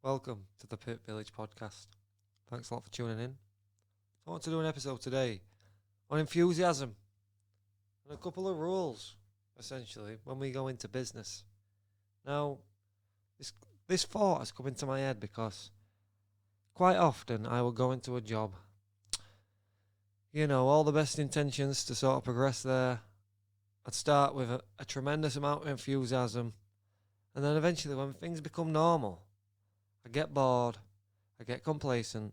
welcome to the Pit Village podcast. Thanks a lot for tuning in. I want to do an episode today on enthusiasm and a couple of rules, essentially, when we go into business. Now, this thought has come into my head because quite often I will go into a job, all the best intentions to sort of progress there. I'd start with a tremendous amount of enthusiasm, and then eventually when things become normal, I get bored, I get complacent,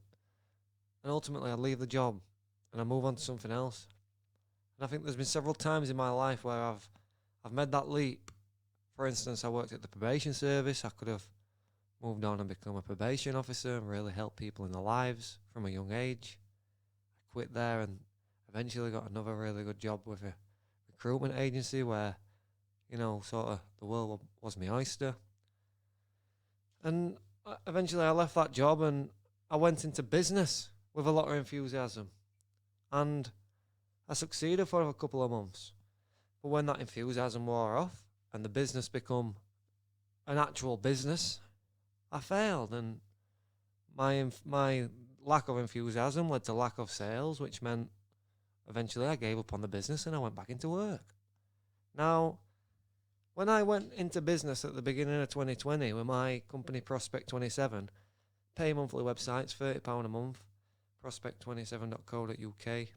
and ultimately I leave the job and I move on to something else. And I think there's been several times in my life where I've made that leap. For instance, I worked at the probation service. I could have moved on and become a probation officer and really help people in their lives from a young age. I quit there and eventually got another really good job with a recruitment agency where, sort of the world was my oyster. And eventually I left that job and I went into business with a lot of enthusiasm. And I succeeded for a couple of months. But when that enthusiasm wore off and the business become an actual business, I failed. And my lack of enthusiasm led to lack of sales, which meant eventually I gave up on the business and I went back into work. Now, when I went into business at the beginning of 2020 with my company Prospect 27, pay monthly websites, £30 a month, prospect27.co.uk.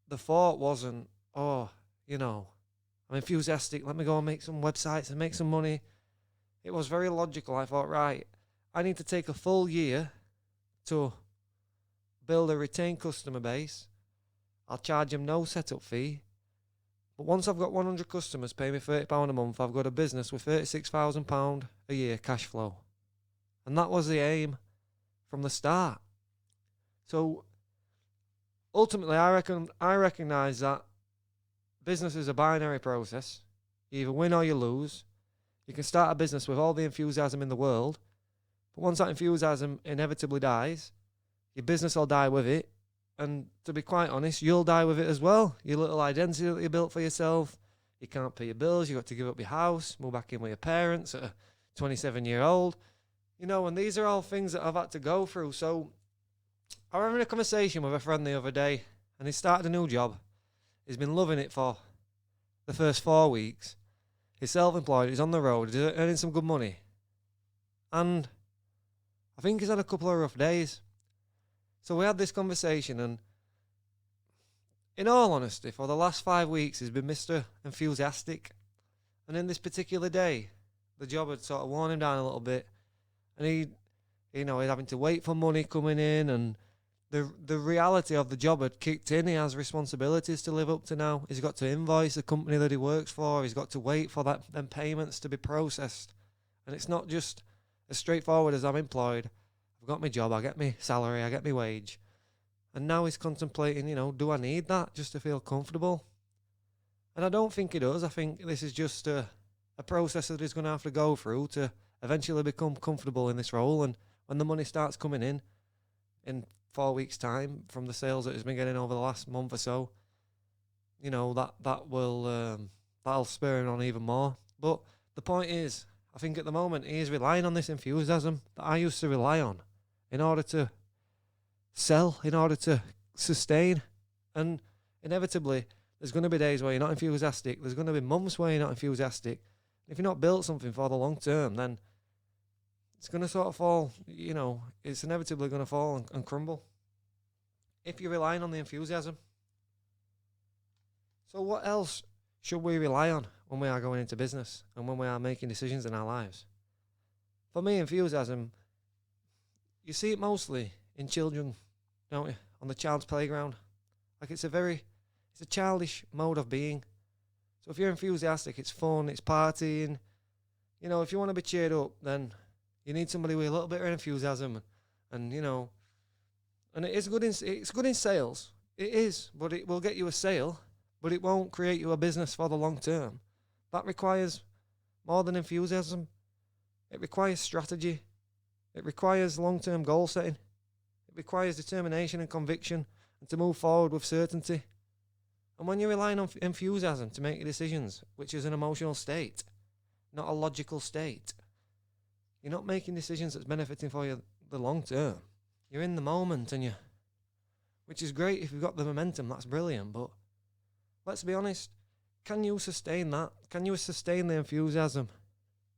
The thought wasn't, I'm enthusiastic, let me go and make some websites and make some money. It was very logical. I thought, right, I need to take a full year to build a retained customer base. I'll charge them no setup fee. But once I've got 100 customers pay me £30 a month, I've got a business with £36,000 a year cash flow. And that was the aim from the start. So ultimately, I recognise that business is a binary process. You either win or you lose. You can start a business with all the enthusiasm in the world, but once that enthusiasm inevitably dies, your business will die with it. And to be quite honest, you'll die with it as well. Your little identity that you built for yourself. You can't pay your bills. You've got to give up your house, move back in with your parents at a 27-year-old. And these are all things that I've had to go through. So I was having a conversation with a friend the other day, and he started a new job. He's been loving it for the first 4 weeks. He's self-employed. He's on the road. He's earning some good money. And I think he's had a couple of rough days. So we had this conversation, and in all honesty, for the last 5 weeks, he's been Mr. Enthusiastic. And in this particular day, the job had sort of worn him down a little bit. And he's having to wait for money coming in, and the reality of the job had kicked in. He has responsibilities to live up to now. He's got to invoice the company that he works for. He's got to wait for them payments to be processed. And it's not just as straightforward as I'm employed. I've got my job, I get my salary, I get my wage. And now he's contemplating, do I need that just to feel comfortable? And I don't think he does. I think this is just a process that he's going to have to go through to eventually become comfortable in this role. And when the money starts coming in 4 weeks' time from the sales that he's been getting over the last month or so, that'll spur him on even more. But the point is, I think at the moment he is relying on this enthusiasm that I used to rely on in order to sell, in order to sustain. And inevitably, there's going to be days where you're not enthusiastic. There's going to be months where you're not enthusiastic. If you're not built something for the long term, then it's going to sort of fall, it's inevitably going to fall and crumble if you're relying on the enthusiasm. So what else should we rely on when we are going into business and when we are making decisions in our lives? For me, enthusiasm, you see it mostly in children, don't you? On the child's playground. Like it's a childish mode of being. So if you're enthusiastic, it's fun, it's partying. If you want to be cheered up, then you need somebody with a little bit of enthusiasm, and and it's good in sales. It is, but it will get you a sale, but it won't create you a business for the long term. That requires more than enthusiasm. It requires strategy. It requires long-term goal setting. It requires determination and conviction, and to move forward with certainty. And when you're relying on enthusiasm to make your decisions, which is an emotional state, not a logical state. You're not making decisions that's benefiting for you the long term. You're in the moment, which is great if you've got the momentum, that's brilliant, but let's be honest, can you sustain that? Can you sustain the enthusiasm?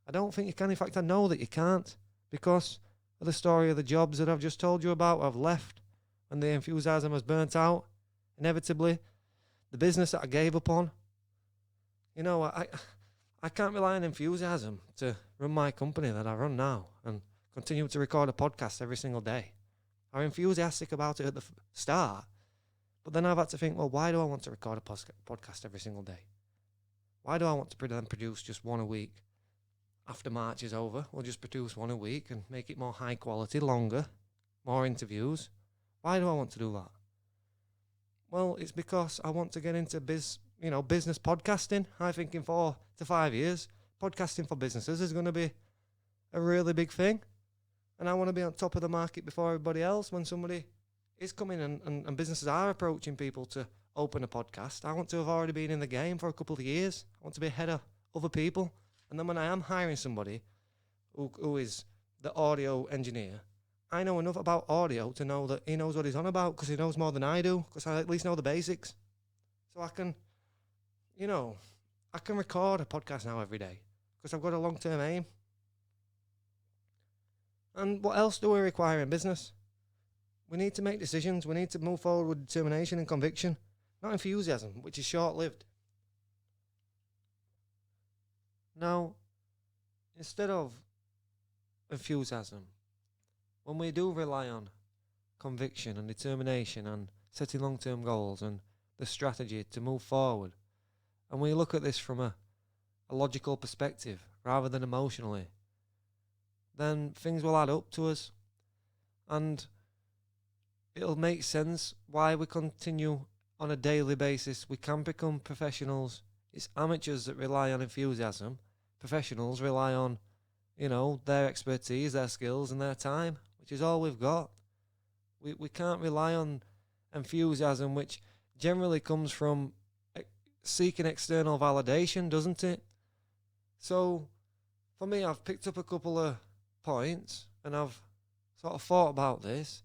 I don't think you can. In fact, I know that you can't, because of the story of the jobs that I've just told you about. I've left and the enthusiasm has burnt out, inevitably. The business that I gave up on, I can't rely on enthusiasm to run my company that I run now and continue to record a podcast every single day. I'm enthusiastic about it at the start, but then I've had to think, well, why do I want to record a podcast every single day? Why do I want to then produce just one a week? After March is over, we'll just produce one a week and make it more high quality, longer, more interviews. Why do I want to do that? Well, it's because I want to get into business podcasting. I think in 4 to 5 years, podcasting for businesses is going to be a really big thing. And I want to be on top of the market before everybody else. When somebody is coming and businesses are approaching people to open a podcast, I want to have already been in the game for a couple of years. I want to be ahead of other people. And then when I am hiring somebody who is the audio engineer, I know enough about audio to know that he knows what he's on about, because he knows more than I do, because I at least know the basics. So I can record a podcast now every day because I've got a long-term aim. And what else do we require in business? We need to make decisions. We need to move forward with determination and conviction, not enthusiasm, which is short-lived. Now, instead of enthusiasm, when we do rely on conviction and determination and setting long-term goals and the strategy to move forward, and we look at this from a logical perspective rather than emotionally, then things will add up to us, and it'll make sense why we continue on a daily basis. We can become professionals. It's amateurs that rely on enthusiasm. Professionals rely on, their expertise, their skills and their time, which is all we've got. We can't rely on enthusiasm, which generally comes from seeking external validation, doesn't it? So, for me, I've picked up a couple of points and I've sort of thought about this.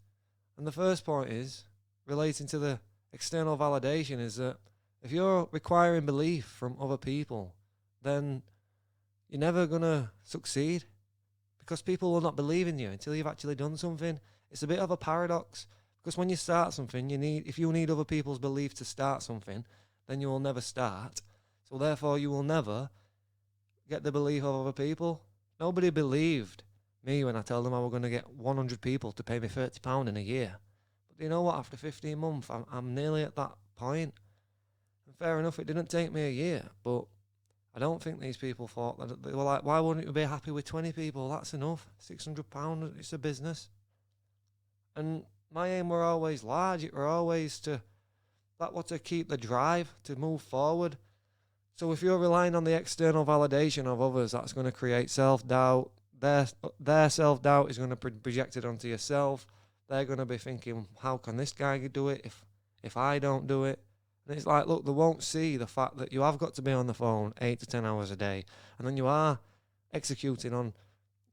And the first point is, relating to the external validation, is that if you're requiring belief from other people, then you're never going to succeed, because people will not believe in you until you've actually done something. It's a bit of a paradox, because when you start something, if you need other people's belief to start something, then you will never start. So therefore, you will never get the belief of other people. Nobody believed me when I told them I was going to get 100 people to pay me £30 in a year. But you know what? After 15 months, I'm nearly at that point. And fair enough, it didn't take me a year, but I don't think these people thought that. They were like, why wouldn't you be happy with 20 people? That's enough. £600, it's a business. And my aim were always large. It were always to keep the drive to move forward. So if you're relying on the external validation of others, that's going to create self-doubt. Their self-doubt is going to be projected onto yourself. They're going to be thinking, how can this guy do it if I don't do it? And it's like, look, they won't see the fact that you have got to be on the phone 8 to 10 hours a day, and then you are executing on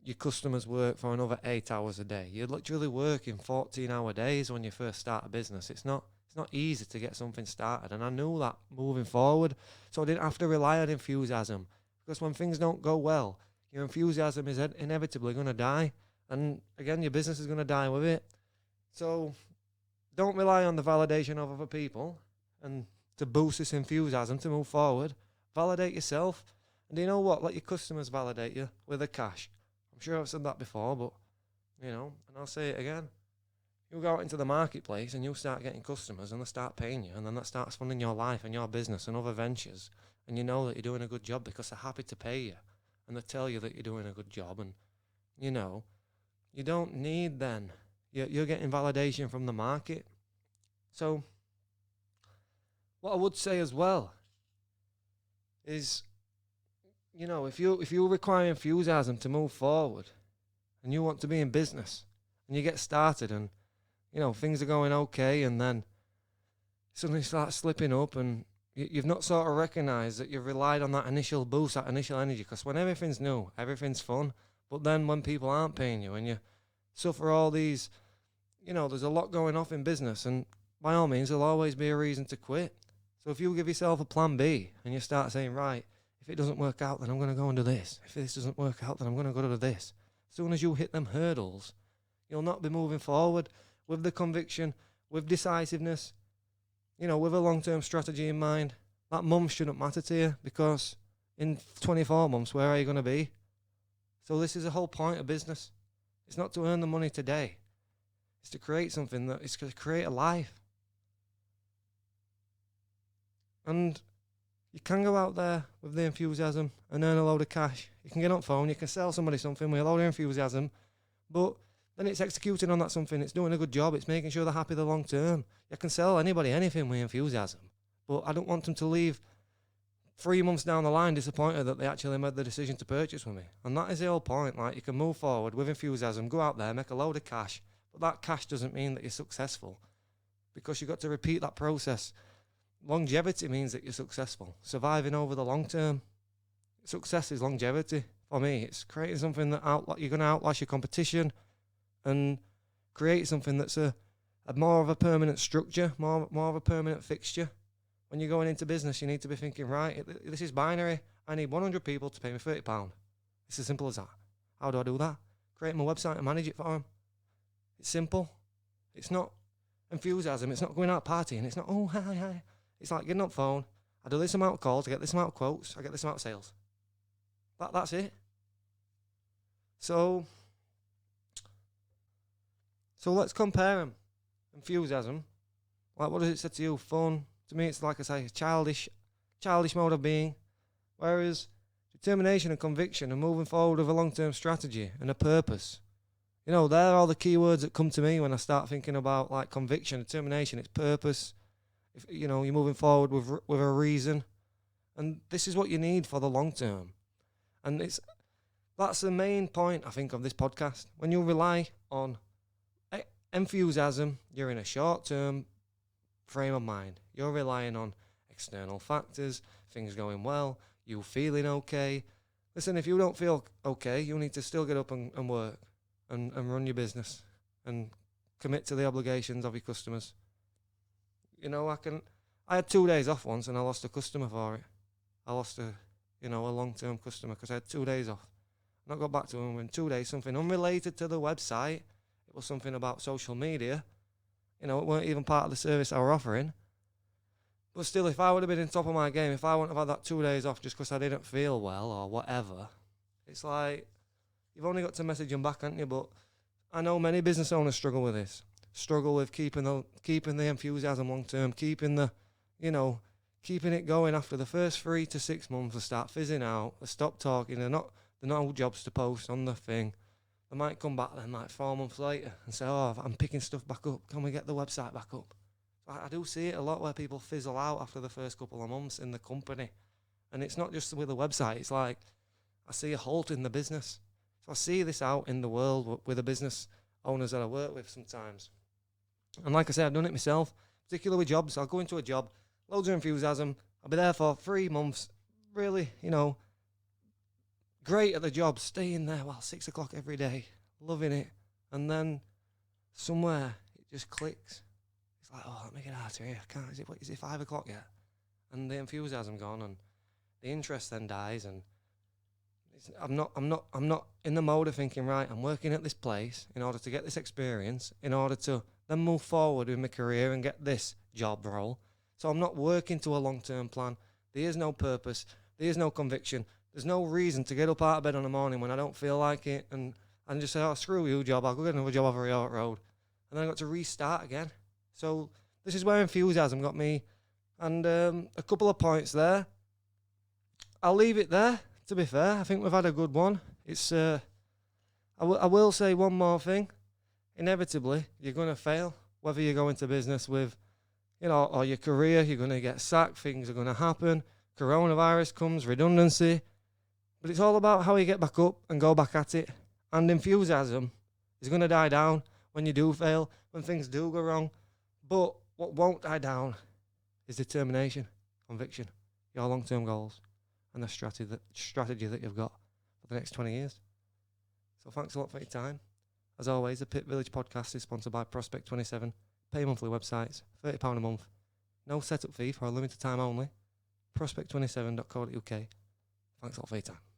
your customers' work for another 8 hours a day. You're literally working 14-hour days when you first start a business. It's not easy to get something started, and I knew that moving forward, so I didn't have to rely on enthusiasm, because when things don't go well, your enthusiasm is inevitably going to die, and again, your business is going to die with it. So don't rely on the validation of other people and to boost this enthusiasm to move forward. Validate yourself, and you know what? Let your customers validate you with the cash. I'm sure I've said that before, but and I'll say it again. You go out into the marketplace and you start getting customers and they start paying you, and then that starts funding your life and your business and other ventures, and you know that you're doing a good job because they're happy to pay you and they tell you that you're doing a good job, and you don't need then. You're getting validation from the market. So what I would say as well is, if you require enthusiasm to move forward and you want to be in business and you get started and, things are going okay, and then suddenly start slipping up and You've not sort of recognised that you've relied on that initial boost, that initial energy. Because when everything's new, everything's fun. But then when people aren't paying you and you suffer all these, there's a lot going off in business, and by all means, there'll always be a reason to quit. So if you give yourself a plan B and you start saying, right, if it doesn't work out, then I'm going to go and do this. If this doesn't work out, then I'm going to go to this. As soon as you hit them hurdles, you'll not be moving forward with the conviction, with decisiveness, with a long-term strategy in mind. That month shouldn't matter to you, because in 24 months, where are you going to be? So this is the whole point of business. It's not to earn the money today. It's to create something that is to create a life. And you can go out there with the enthusiasm and earn a load of cash. You can get on phone, you can sell somebody something with a load of enthusiasm, but then it's executing on that something, it's doing a good job, it's making sure they're happy the long term. You can sell anybody anything with enthusiasm, but I don't want them to leave 3 months down the line disappointed that they actually made the decision to purchase with me. And that is the whole point. Like, you can move forward with enthusiasm, go out there, make a load of cash, but that cash doesn't mean that you're successful, because you've got to repeat that process. Longevity means that you're successful. Surviving over the long term. Success is longevity. For me, it's creating something that you're going to outlast your competition, and create something that's a more of a permanent structure, more of a permanent fixture. When you're going into business, you need to be thinking, right, this is binary. I need 100 people to pay me £30. It's as simple as that. How do I do that? Create my website and manage it for them. It's simple. It's not enthusiasm. It's not going out partying. It's not, oh, hi. It's like getting on the phone. I do this amount of calls. I get this amount of quotes. I get this amount of sales. That's it. So let's compare them. Enthusiasm. Like, what does it say to you? Fun. To me, it's like I say, childish mode of being. Whereas determination and conviction and moving forward with a long-term strategy and a purpose. They're all the key words that come to me when I start thinking about, like, conviction, determination. It's purpose. If you're moving forward with a reason, and this is what you need for the long term. And that's the main point, I think, of this podcast. When you rely on enthusiasm, you're in a short-term frame of mind. You're relying on external factors, things going well, you feeling okay. Listen, if you don't feel okay, you need to still get up and work and run your business and commit to the obligations of your customers. I had 2 days off once and I lost a customer for it. I lost a long-term customer because I had 2 days off. And I got back to him in 2 days, something unrelated to the website. It was something about social media. It weren't even part of the service I were offering. But still, if I would have been in top of my game, if I wouldn't have had that 2 days off just because I didn't feel well or whatever, it's like, you've only got to message them back, haven't you? But I know many business owners struggle with this. Struggle with keeping the enthusiasm long term, keeping it going after the first 3 to 6 months. They start fizzing out, they stop talking, they're not jobs to post on the thing. They might come back then like 4 months later and say, oh, I'm picking stuff back up, can we get the website back up? I do see it a lot where people fizzle out after the first couple of months in the company. And it's not just with the website, it's like I see a halt in the business. So I see this out in the world with the business owners that I work with sometimes. And like I said, I've done it myself, particularly with jobs. I'll go into a job, loads of enthusiasm. I'll be there for 3 months, really, great at the job, staying there 6 o'clock every day, loving it. And then somewhere it just clicks. It's like, oh, let me get out of here. I can't. Is it 5 o'clock yet? And the enthusiasm gone, and the interest then dies. And I'm not in the mode of thinking, right, I'm working at this place in order to get this experience, in order to then move forward with my career and get this job role. So I'm not working to a long-term plan. There is no purpose. There is no conviction. There's no reason to get up out of bed in the morning when I don't feel like it and just say, oh, screw you, job. I'll go get another job over York Road. And then I got to restart again. So this is where enthusiasm got me. And a couple of points there. I'll leave it there, to be fair. I think we've had a good one. It's I will say one more thing. Inevitably, you're going to fail. Whether you go into business with, or your career, you're going to get sacked. Things are going to happen. Coronavirus comes, redundancy. But it's all about how you get back up and go back at it. And enthusiasm is going to die down when you do fail, when things do go wrong. But what won't die down is determination. conviction, your long-term goals, and the strategy that you've got for the next 20 years. So thanks a lot for your time. As always, the Pit Village podcast is sponsored by Prospect 27. Pay monthly websites, £30 a month. No setup fee for a limited time only. Prospect27.co.uk. Thanks a lot for your time.